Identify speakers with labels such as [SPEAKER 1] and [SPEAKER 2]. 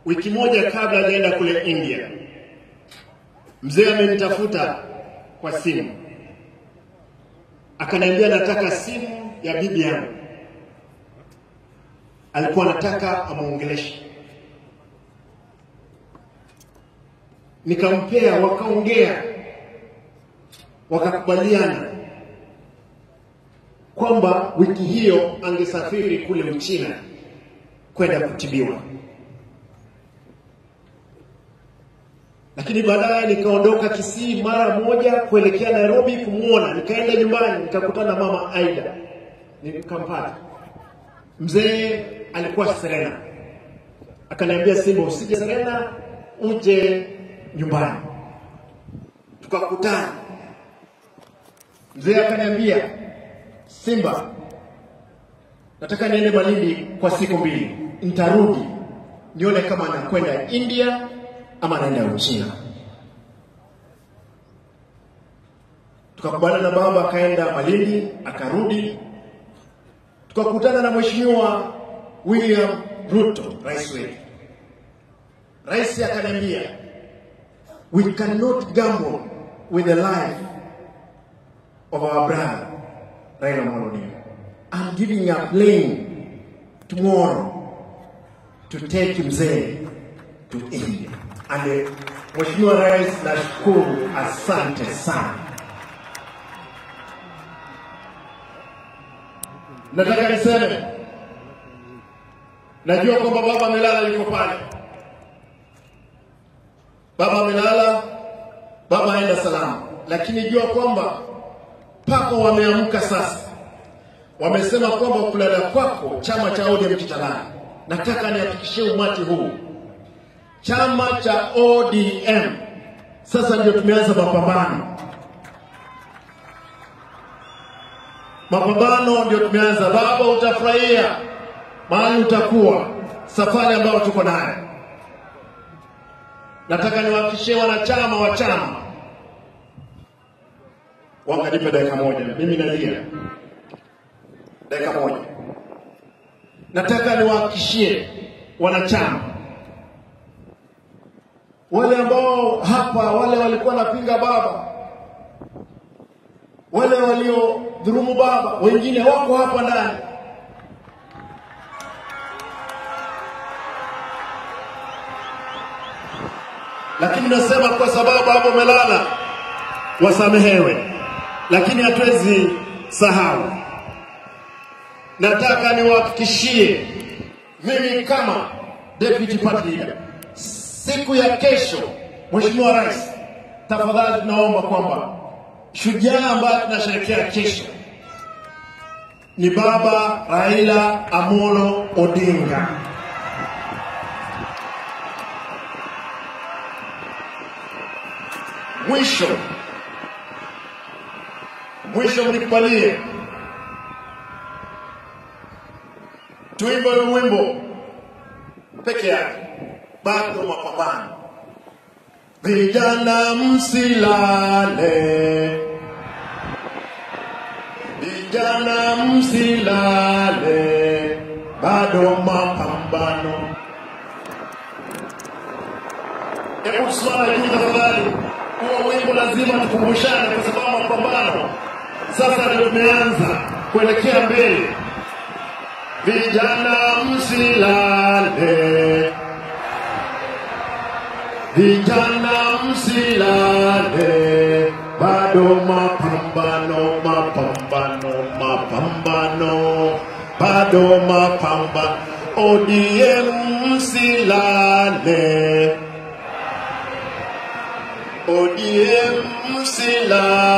[SPEAKER 1] Wiki moja kabla hajaenda kule India, mzee amenitafuta kwa simu. Akaniambia nataka simu ya bibi yangu. Alikuwa anataka amuongeleshe. Nikampea, wakaongea. Wakakubaliana kwamba wiki hiyo angesafiri kule Uchina kwenda kutibiwa. Lakini baadaye nikaondoka Kisii mara moja kuelekea Nairobi kumuona. Nikaenda nyumbani, nikakutana na mama Aida. Nikampata. Mzee alikuwa Serena. Akaniambia, Simba, usije Serena, uje nyumbani. Tukakutana. Mzee akaniambia, Simba, nataka niende Malindi kwa siku 2. Nitarudi nione kama nakwenda India ama naenda Uchina. Tukakubaliana na baba, akaenda Malindi, akarudi. Tukakutana na Mheshimiwa William Ruto, rais wetu. Rais akaniambia, we cannot gamble with the life of our brother Raila Amolo Odinga. I'm giving a plane tomorrow to take mzee to India. And Mheshimiwa Rais, nashukuru, asante sana. Nataka niseme, najua kwamba baba amelala, yuko pale. Baba amelala, baba aenda salama. Lakini jua kwamba pako wameamka sasa. Wamesema kwamba kulala kwako chama cha ODM kitalala. Nataka nihakikishie umati huu, chama cha ODM sasa ndio tumeanza mapambano. Mapambano ndio tumeanza. Baba, utafurahia mahali utakuwa, safari ambayo tuko nayo. Nataka niwahakikishie wanachama wa chama. Wangalipe dakika moja, mimi nalia. Dakika moja. Nataka niwahakikishie wanachama, wale ambao hapa, wale walikuwa napinga baba, wale walio dhurumu baba, wengine wako hapa ndani. Lakini nasema kwa sababu hapo melala, wasamehewe. Lakini hatuwezi sahau. Nataka niwahakikishie, mimi kama deputy party leader, siku ya kesho, Mheshimiwa Rais, tafadhali tunaomba kwamba shujaa ambaye tunasherehekea kesho ni baba Raila Amolo Odinga. Mwisho mnikubalie tuimbe wimbo peke yake, bado mapambano. Vijana msilale, vijana msilale, bado mapambano. Hebu swala juu tafadhali. Huo wimbo lazima tukumbushane kwa sababu mapambano sasa ndio tumeanza kuelekea mbele. Vijana msilale, vijana msilale, bado mapambano, mapambano, mapambano, bado mapambano. ODM msilale, ODM msilale.